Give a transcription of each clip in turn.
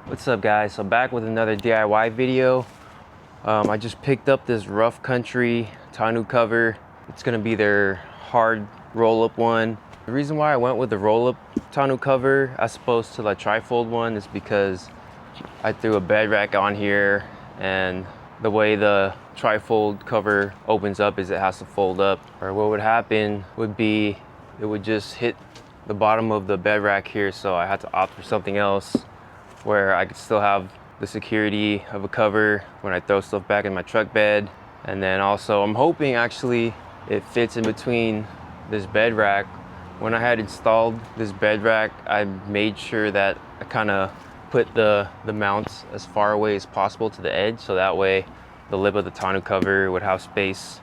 What's up, guys? So back with another DIY video. I just picked up this Rough Country tonneau cover. It's gonna be their hard roll-up one. The reason why I went with the roll-up tonneau cover as opposed to the trifold one is because I threw a bed rack on here, and the way the trifold cover opens up is it has to fold up. Or what would happen would be it would just hit the bottom of the bed rack here, so I had to opt for something else where I could still have the security of a cover when I throw stuff back in my truck bed. And then also I'm hoping actually it fits in between this bed rack. When I had installed this bed rack, I made sure that I kind of put the mounts as far away as possible to the edge, so that way the lip of the tonneau cover would have space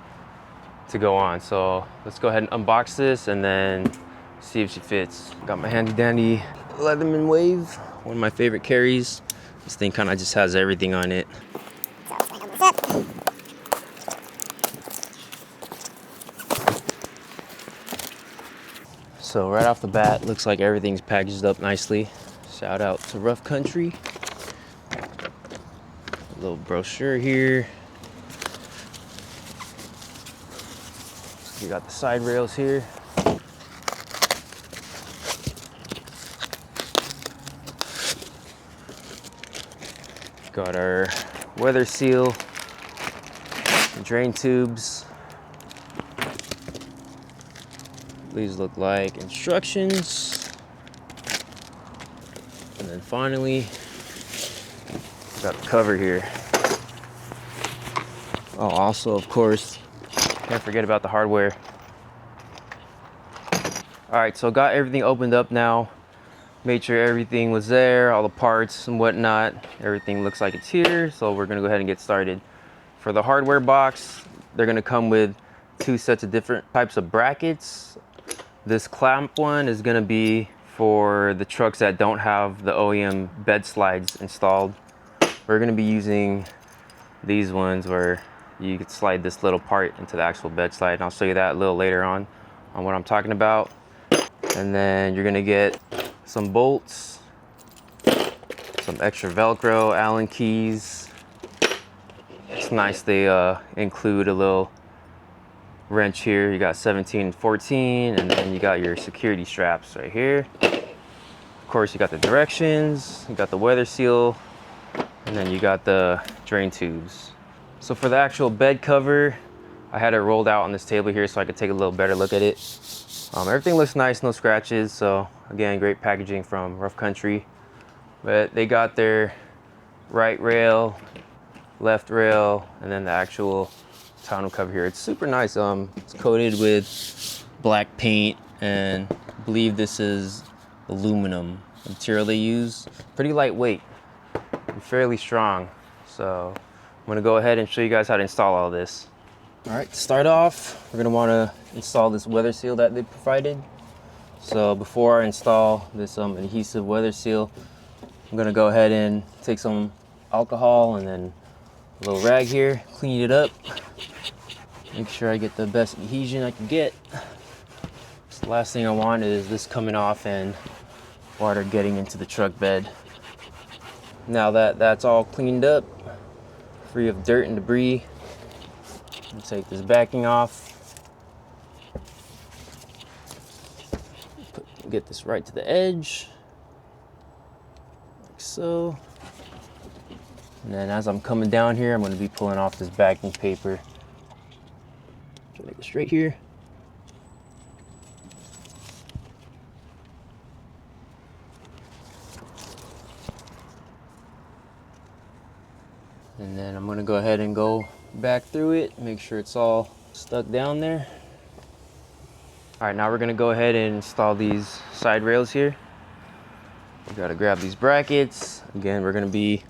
to go on. So let's go ahead and unbox this and then see if she fits. Got my handy dandy Leatherman Wave, one of my favorite carries. This thing kind of just has everything on it. So right off the bat, looks like everything's packaged up nicely. Shout out to Rough Country. A little brochure here. We got the side rails here. Got our weather seal, drain tubes. These look like instructions. And then finally, got the cover here. Oh, also, of course, can't forget about the hardware. All right, so got everything opened up now. Made sure everything was there, all the parts and whatnot. Everything looks like it's here, so we're gonna go ahead and get started. For the hardware box, they're gonna come with two sets of different types of brackets. This clamp one is gonna be for the trucks that don't have the OEM bed slides installed. We're gonna be using these ones where you could slide this little part into the actual bed slide, and I'll show you that a little later on what I'm talking about. And then you're gonna get some bolts, some extra Velcro, Allen keys. It's nice they include a little wrench here. You got 17 and 14, and then you got your security straps right here. Of course, you got the directions, you got the weather seal, and then you got the drain tubes. So for the actual bed cover, I had it rolled out on this table here so I could take a little better look at it. Everything looks nice, no scratches. So again, great packaging from Rough Country. But they got their right rail, left rail, and then the actual tonneau cover here. It's super nice. It's coated with black paint, and I believe this is aluminum material they use. Pretty lightweight and fairly strong. So I'm gonna go ahead and show you guys how to install all this. All right, to start off, we're gonna wanna install this weather seal that they provided. So before I install this adhesive weather seal, I'm gonna go ahead and take some alcohol and then a little rag here, clean it up. Make sure I get the best adhesion I can get. So the last thing I want is this coming off and water getting into the truck bed. Now that that's all cleaned up, free of dirt and debris, I'll take this backing off. Get this right to the edge, like so. And then as I'm coming down here, I'm going to be pulling off this backing paper. Try to make it straight here. And then I'm going to go ahead and go back through it, make sure it's all stuck down there. All right, now we're gonna go ahead and install these side rails here. We gotta grab these brackets. Again, we're gonna be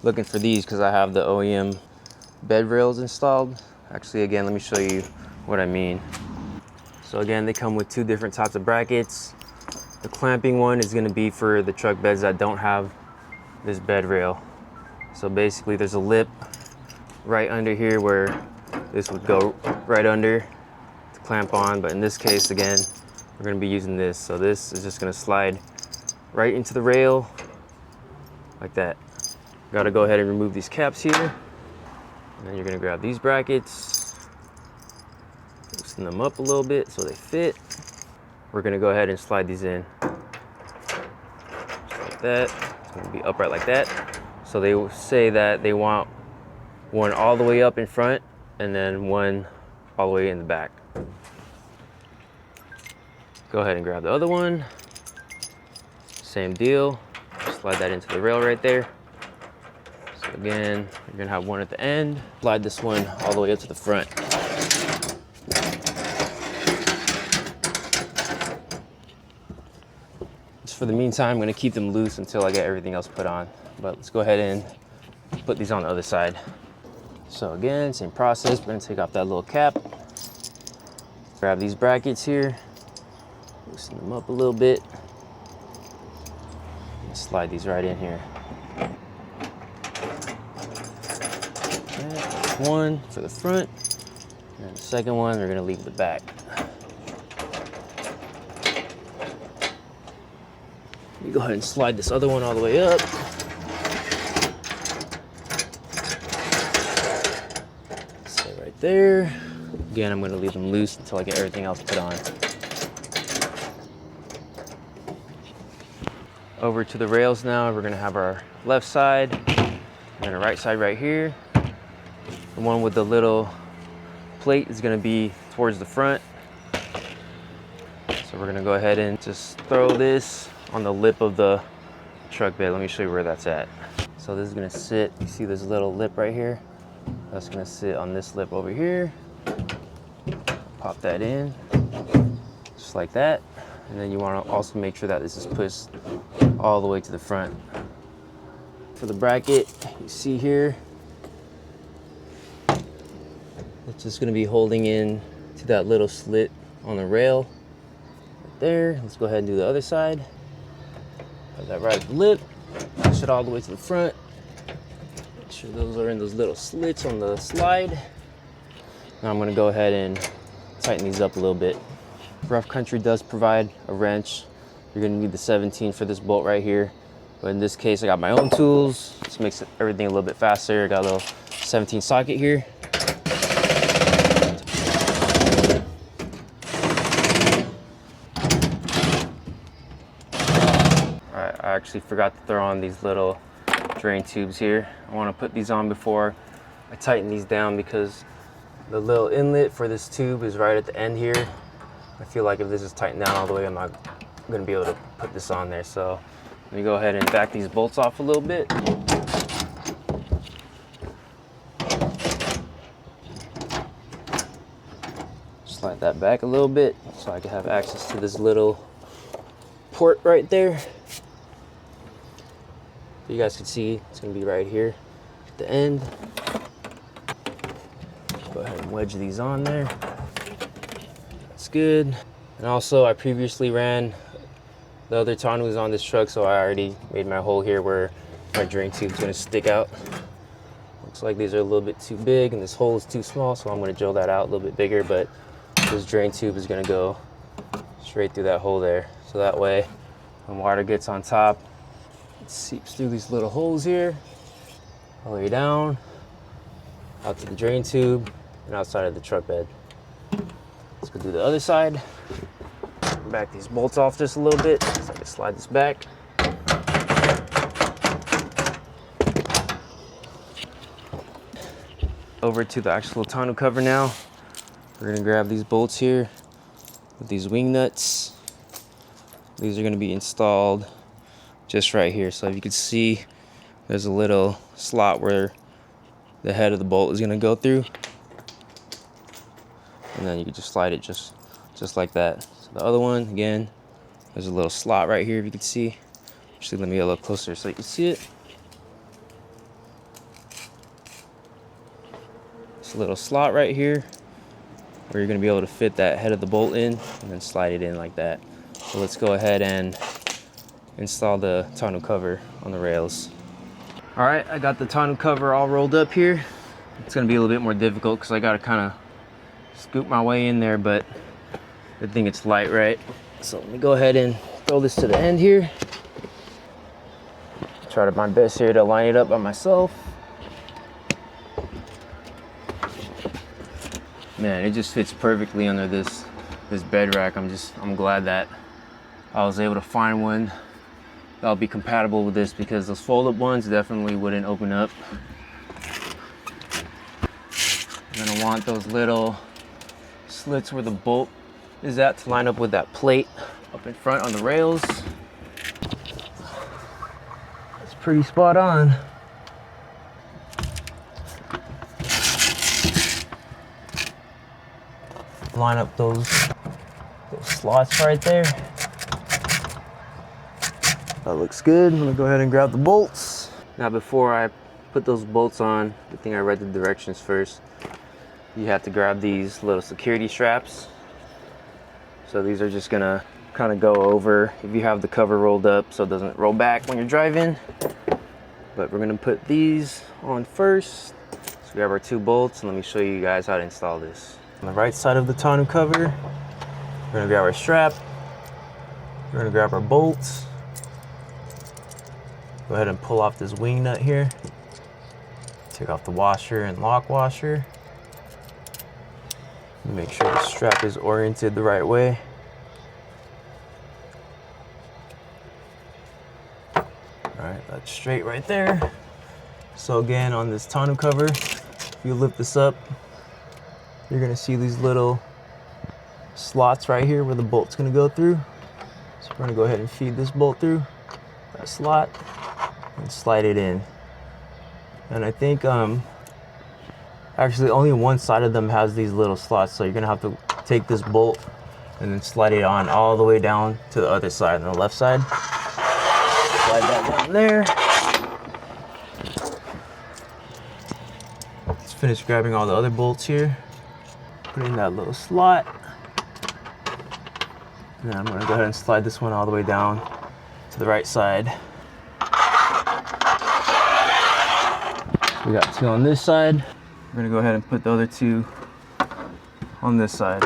looking for these because I have the OEM bed rails installed. Actually, again, let me show you what I mean. So again, they come with two different types of brackets. The clamping one is gonna be for the truck beds that don't have this bed rail. So basically there's a lip right under here where this would go right under to clamp on, but in this case, again, we're going to be using this. So this is just going to slide right into the rail, like that. Gotta go ahead and remove these caps here. And then you're gonna grab these brackets, loosen them up a little bit so they fit. We're gonna go ahead and slide these in. Just like that. It's gonna be upright like that. So they say that they want one all the way up in front and then one all the way in the back. Go ahead and grab the other one. Same deal. Slide that into the rail right there. So again, you're gonna have one at the end. Slide this one all the way up to the front. Just for the meantime, I'm gonna keep them loose until I get everything else put on. But let's go ahead and put these on the other side. So again, same process. We're gonna take off that little cap. Grab these brackets here. Loosen them up a little bit. And slide these right in here. Okay, one for the front. And the second one, we're gonna leave the back. You go ahead and slide this other one all the way up. Stay right there. Again, I'm gonna leave them loose until I get everything else put on. Over to the rails now. We're gonna have our left side and then a right side right here. The one with the little plate is gonna be towards the front. So we're gonna go ahead and just throw this on the lip of the truck bed. Let me show you where that's at. So this is gonna sit, you see this little lip right here? That's gonna sit on this lip over here. Pop that in, just like that. And then you wanna also make sure that this is pushed all the way to the front. For the bracket, you see here, it's just gonna be holding in to that little slit on the rail right there. Let's go ahead and do the other side. Have that right at the lip, push it all the way to the front. Make sure those are in those little slits on the slide. Now I'm gonna go ahead and tighten these up a little bit. Rough Country does provide a wrench. You're gonna need the 17 for this bolt right here. But in this case, I got my own tools. This makes everything a little bit faster. I got a little 17 socket here. All right, I actually forgot to throw on these little drain tubes here. I wanna put these on before I tighten these down because the little inlet for this tube is right at the end here. I feel like if this is tightened down all the way, I'm not gonna be able to put this on there. So let me go ahead and back these bolts off a little bit. Slide that back a little bit so I can have access to this little port right there. You guys can see it's gonna be right here at the end. Go ahead and wedge these on there. That's good. And also I previously ran the other tonneaus on this truck, so I already made my hole here where my drain tube is gonna stick out. Looks like these are a little bit too big and this hole is too small, so I'm gonna drill that out a little bit bigger, but this drain tube is gonna go straight through that hole there. So that way, when water gets on top, it seeps through these little holes here, all the way down, out to the drain tube, and outside of the truck bed. Let's go do the other side. Back these bolts off just a little bit so I can slide this back. Over to the actual tonneau cover now. We're gonna grab these bolts here with these wing nuts. These are gonna be installed just right here. So if you can see, there's a little slot where the head of the bolt is gonna go through. And then you can just slide it just like that. So the other one, again, there's a little slot right here if you can see. Actually, let me get a little closer so you can see it. It's a little slot right here where you're gonna be able to fit that head of the bolt in and then slide it in like that. So let's go ahead and install the tonneau cover on the rails. All right, I got the tonneau cover all rolled up here. It's gonna be a little bit more difficult because I gotta kind of scoop my way in there, but good thing it's light, right? So let me go ahead and throw this to the end here. Try my best here to line it up by myself. Man, it just fits perfectly under this bed rack. I'm glad that I was able to find one that'll be compatible with this, because those fold-up ones definitely wouldn't open up. You're gonna want those little slits where the bolt is at to line up with that plate up in front on the rails. It's pretty spot on. Line up those slots right there. That looks good. I'm gonna go ahead and grab the bolts. Now before I put those bolts on, I think I read the directions first. You have to grab these little security straps. So these are just gonna kind of go over if you have the cover rolled up so it doesn't roll back when you're driving. But we're gonna put these on first. So we have our 2 bolts, and let me show you guys how to install this. On the right side of the tonneau cover, we're gonna grab our strap. We're gonna grab our bolts. Go ahead and pull off this wing nut here. Take off the washer and lock washer. Make sure the strap is oriented the right way. All right, that's straight right there. So again, on this tonneau cover, if you lift this up, you're gonna see these little slots right here where the bolt's gonna go through. So we're gonna go ahead and feed this bolt through that slot and slide it in. And I think actually only one side of them has these little slots, so you're gonna have to take this bolt and then slide it on all the way down to the other side, on the left side. Slide that down there. Let's finish grabbing all the other bolts here. Put in that little slot. And then I'm gonna go ahead and slide this one all the way down to the right side. We got 2 on this side. We're gonna go ahead and put the other 2 on this side.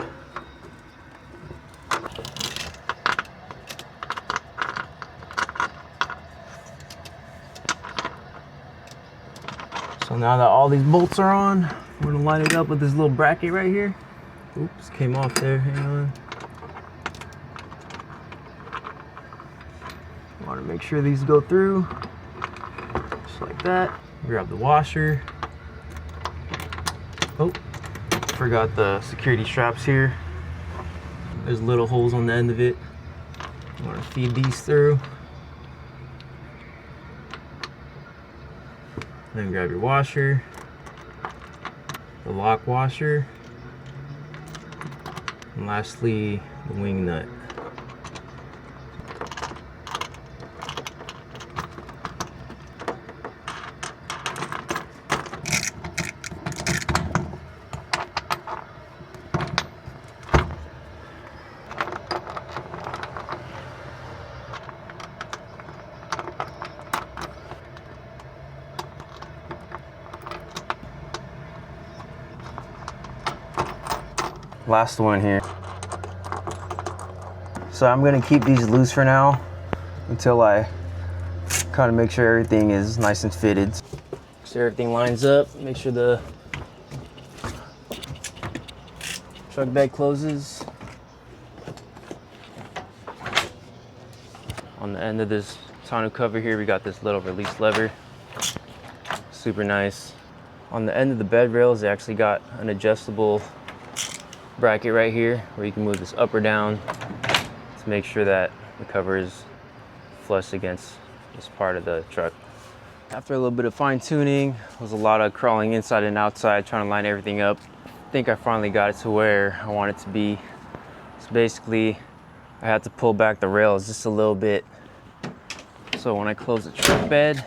So now that all these bolts are on, we're gonna line it up with this little bracket right here. Oops, came off there, hang on. Wanna make sure these go through, just like that. Grab the washer. Oh, forgot the security straps here. There's little holes on the end of it. You want to feed these through. Then grab your washer, the lock washer, and lastly, the wing nut. Last one here. So I'm gonna keep these loose for now until I kind of make sure everything is nice and fitted. So everything lines up, make sure the truck bed closes. On the end of this tonneau cover here, we got this little release lever. Super nice. On the end of the bed rails, they actually got an adjustable bracket right here where you can move this up or down to make sure that the cover is flush against this part of the truck. After a little bit of fine tuning, there was a lot of crawling inside and outside trying to line everything up. I think I finally got it to where I want it to be. So basically, I had to pull back the rails just a little bit. So when I close the truck bed,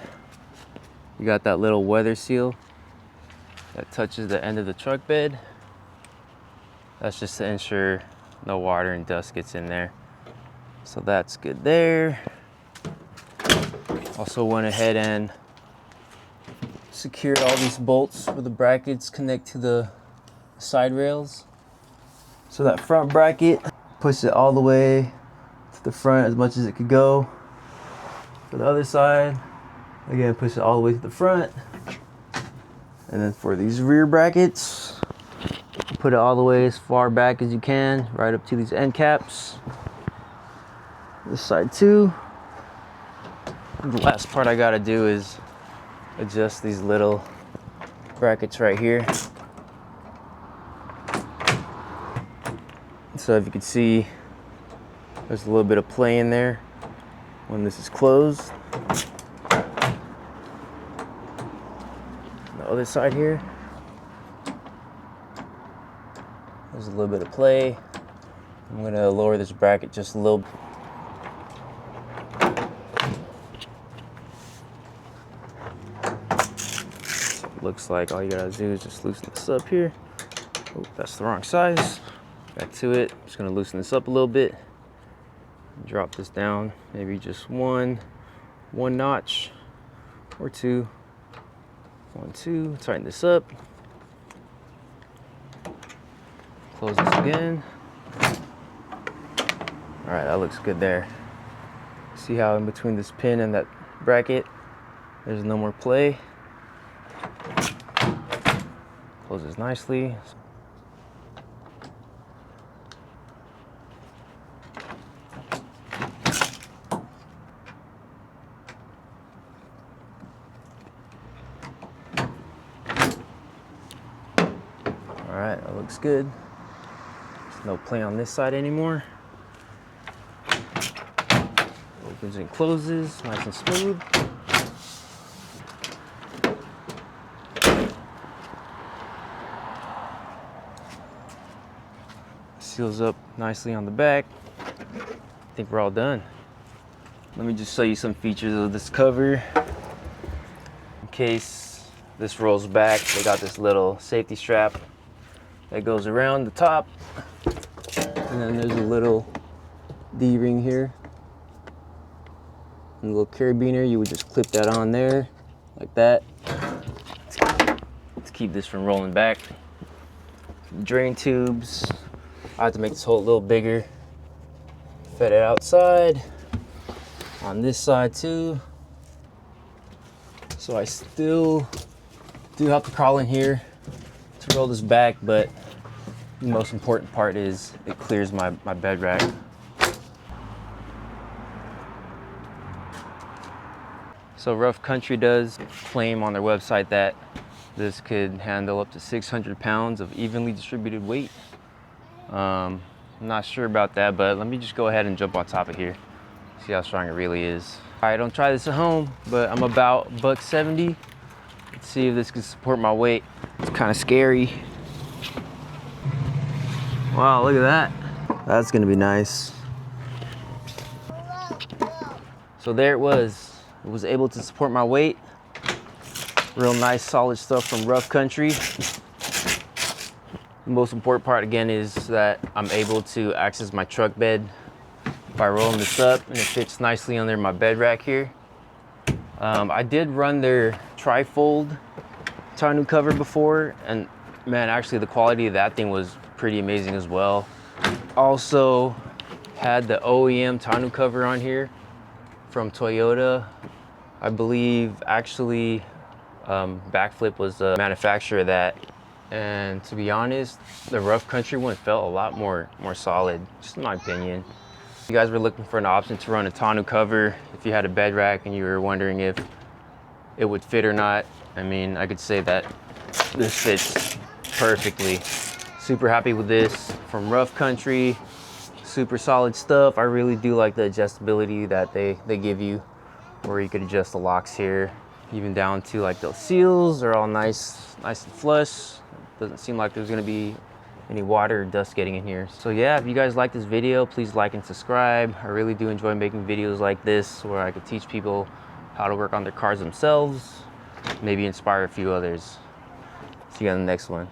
you got that little weather seal that touches the end of the truck bed. That's just to ensure no water and dust gets in there. So that's good there. Also went ahead and secured all these bolts where the brackets connect to the side rails. So that front bracket, push it all the way to the front as much as it could go. For the other side, Again, push it all the way to the front. And then for these rear brackets, put it all the way as far back as you can, right up to these end caps. This side too. The last part I gotta do is adjust these little brackets right here. So if you can see, there's a little bit of play in there when this is closed. The other side here, there's a little bit of play. I'm gonna lower this bracket just a little bit. So it looks like all you gotta do is just loosen this up here. Oh, that's the wrong size. Back to it. I'm just gonna loosen this up a little bit. Drop this down, maybe just one notch or two. 1, 2, tighten this up. Close this again. All right, that looks good there. See how in between this pin and that bracket, there's no more play. Closes nicely. All right, that looks good. There's no play on this side anymore. Opens and closes, nice and smooth. Seals up nicely on the back. I think we're all done. Let me just show you some features of this cover. In case this rolls back, they got this little safety strap that goes around the top, and then there's a little D-ring here and a little carabiner. You would just clip that on there like that. Let's keep this from rolling back. Drain tubes, I have to make this hole a little bigger. Fit it outside on this side too, so I still do have to crawl in here to roll this back, but the most important part is it clears my bed rack. So Rough Country does claim on their website that this could handle up to 600 pounds of evenly distributed weight. I'm not sure about that, but let me just go ahead and jump on top of here, see how strong it really is. All right, don't try this at home, but I'm about $170. Let's see if this can support my weight. It's kind of scary. Wow, look at that. That's gonna be nice. So there it was. It was able to support my weight. Real nice, solid stuff from Rough Country. The most important part again is that I'm able to access my truck bed by rolling this up, and it fits nicely under my bed rack here. I did run their tri-fold tonneau cover before, and man, actually the quality of that thing was pretty amazing as well. Also had the OEM tonneau cover on here from Toyota. I believe actually Backflip was the manufacturer of that, and to be honest, the Rough Country one felt a lot more solid, just in my opinion. If you guys were looking for an option to run a tonneau cover, if you had a bed rack and you were wondering if it would fit or not, I mean, I could say that this fits perfectly. Super happy with this from Rough Country. Super solid stuff. I really do like the adjustability that they give you, where you could adjust the locks here, even down to like those seals are all nice and flush. Doesn't seem like there's gonna be any water or dust getting in here. So yeah, if you guys like this video, please like and subscribe. I really do enjoy making videos like this where I could teach people how to work on their cars themselves, maybe inspire a few others. See you on the next one.